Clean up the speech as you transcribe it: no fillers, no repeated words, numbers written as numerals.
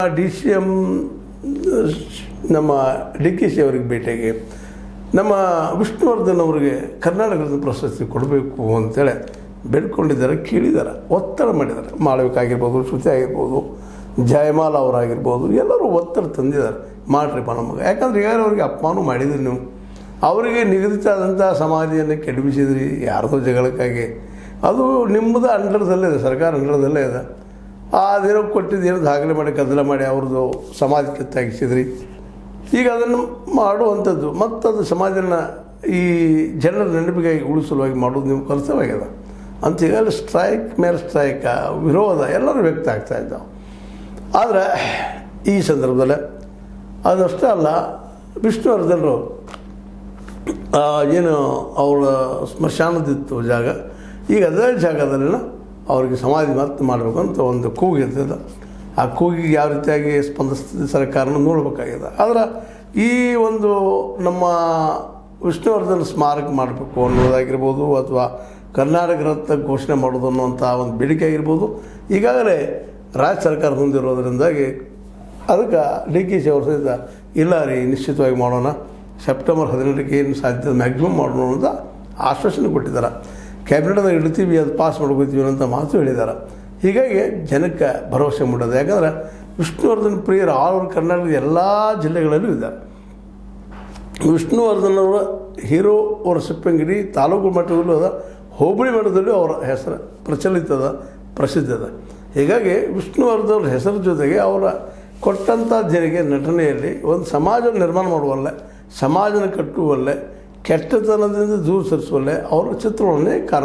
DCM ನಮ್ಮ DKC ಅವರಿಗೆ ಭೇಟಿಯಾಗಿ ನಮ್ಮ ವಿಷ್ಣುವರ್ಧನ್ ಅವರಿಗೆ ಕರ್ನಾಟಕದ ಪ್ರಶಸ್ತಿ ಕೊಡಬೇಕು ಅಂತೇಳಿ ಬೇಡ್ಕೊಂಡಿದ್ದಾರೆ, ಕೇಳಿದ್ದಾರೆ, ಒತ್ತಡ ಮಾಡಿದ್ದಾರೆ. ಮಾಡಬೇಕಾಗಿರ್ಬೋದು, ಶ್ರುತಿ ಆಗಿರ್ಬೋದು, ಜಯಮಾಲ ಅವರಾಗಿರ್ಬೋದು, ಎಲ್ಲರೂ ಒತ್ತಡ ತಂದಿದ್ದಾರೆ, ಮಾಡಿರಿಪ್ಪ ನಮಗೆ. ಯಾಕಂದ್ರೆ ಈಗಾಗಲೇ ಅವ್ರಿಗೆ ಅಪಮಾನ ಮಾಡಿದ್ರಿ ನೀವು, ಅವರಿಗೆ ನಿಗದಿತ ಆದಂಥ ಸಮಾಧಿಯನ್ನು ಕೆಡವಿಸಿದ್ರಿ ಯಾರ್ದೋ ಜಗಳಕ್ಕಾಗಿ. ಅದು ನಿಮ್ಮದು ಅಂಡರ್ದಲ್ಲೇ ಇದೆ, ಸರ್ಕಾರ ಅಂಡರ್ದಲ್ಲೇ ಇದೆ. ಅದೇನೋ ಕೊಟ್ಟಿದ್ದೇನೋ ದಾಖಲೆ ಮಾಡಿ ಕದಲ ಮಾಡಿ ಅವ್ರದ್ದು ಸಮಾಜ ಕಿತ್ತಾಗಿಸಿದ್ರಿ. ಈಗ ಅದನ್ನು ಮಾಡುವಂಥದ್ದು ಮತ್ತು ಅದು ಸಮಾಜನ ಈ ಜನರ ನೆನಪಿಗಾಗಿ ಉಳಿಸಲುವಾಗಿ ಮಾಡೋದು ನಿಮ್ಮ ಕರ್ತವ್ಯ ಅಂತ ಈಗಾಗಲೇ ಸ್ಟ್ರೈಕ್ ಮೇಲೆ ಸ್ಟ್ರೈಕ್, ವಿರೋಧ ಎಲ್ಲರೂ ವ್ಯಕ್ತ ಆಗ್ತಾ ಇದ್ದಾವೆ. ಆದರೆ ಈ ಸಂದರ್ಭದಲ್ಲಿ ಅದಷ್ಟೇ ಅಲ್ಲ, ವಿಷ್ಣುವರ್ಧನರು ಏನು ಅವರ ಸ್ಮಶಾನದಿತ್ತು ಜಾಗ, ಈಗ ಅದೇ ಜಾಗದಲ್ಲಿನ ಅವ್ರಿಗೆ ಸಮಾಧಿ ಮತ್ತೆ ಮಾಡಬೇಕು ಅಂತ ಒಂದು ಕೂಗಿರ್ತದೆ. ಆ ಕೂಗಿಗೆ ಯಾವ ರೀತಿಯಾಗಿ ಸ್ಪಂದಿಸ್ತಿದ್ದ ಸರ್ಕಾರನ ನೋಡಬೇಕಾಗಿದೆ. ಆದರೆ ಈ ಒಂದು ನಮ್ಮ ವಿಷ್ಣುವರ್ಧನ್ ಸ್ಮಾರಕ ಮಾಡಬೇಕು ಅನ್ನೋದಾಗಿರ್ಬೋದು, ಅಥವಾ ಕರ್ನಾಟಕ ರತ್ನ ಘೋಷಣೆ ಮಾಡೋದು ಅನ್ನುವಂಥ ಒಂದು ಬೇಡಿಕೆ ಆಗಿರ್ಬೋದು, ಈಗಾಗಲೇ ರಾಜ್ಯ ಸರ್ಕಾರ ಹೊಂದಿರೋದ್ರಿಂದಾಗಿ ಅದಕ್ಕೆ DKC ಅವ್ರ ಸಹಿತ ಇಲ್ಲ ರೀ, ನಿಶ್ಚಿತವಾಗಿ ಮಾಡೋಣ, ಸೆಪ್ಟೆಂಬರ್ 17ಕ್ಕೆ ಏನು ಸಾಧ್ಯ ಮ್ಯಾಕ್ಸಿಮಮ್ ಮಾಡೋಣ ಅಂತ ಆಶ್ವಾಸನೆ ಕೊಟ್ಟಿದ್ದಾರೆ. ಕ್ಯಾಬಿನೆಟ್ದಾಗ ಇಡ್ತೀವಿ, ಅದು ಪಾಸ್ ಮಾಡ್ಕೋತೀವಿ ಅಂತ ಮಾತು ಹೇಳಿದ್ದಾರೆ. ಹೀಗಾಗಿ ಜನಕ್ಕೆ ಭರವಸೆ ಮೂಡೋದು. ಯಾಕಂದರೆ ವಿಷ್ಣುವರ್ಧನ್ ಪ್ರಿಯರು ಆಲ್ ಓವರ್ ಕರ್ನಾಟಕದ ಎಲ್ಲ ಜಿಲ್ಲೆಗಳಲ್ಲೂ ಇದ್ದಾರೆ. ವಿಷ್ಣುವರ್ಧನ್ ಅವರ ಹೀರೋ ಅವರ ಸಿಪ್ಪಂಗಿರಿ ತಾಲೂಕು ಮಟ್ಟದಲ್ಲೂ ಅದ, ಹೋಬಳಿ ಮಟ್ಟದಲ್ಲೂ ಅವರ ಹೆಸರು ಪ್ರಚಲಿತದ, ಪ್ರಸಿದ್ಧ ಅದ. ಹೀಗಾಗಿ ವಿಷ್ಣುವರ್ಧನ್ ಅವ್ರ ಹೆಸರು ಜೊತೆಗೆ ಅವರ ಕೊಟ್ಟಂಥ ಜನರಿಗೆ ನಟನೆಯಲ್ಲಿ ಒಂದು ಸಮಾಜ ನಿರ್ಮಾಣ ಮಾಡುವಲ್ಲೇ, ಸಮಾಜನ ಕಟ್ಟುವಲ್ಲೇ, ಕೆಟ್ಟತನದಿಂದ ದೂರ ಸರಿಸುವಲ್ಲೇ ಅವರ ಚಿತ್ರವನ್ನೇ ಕಾರಣ.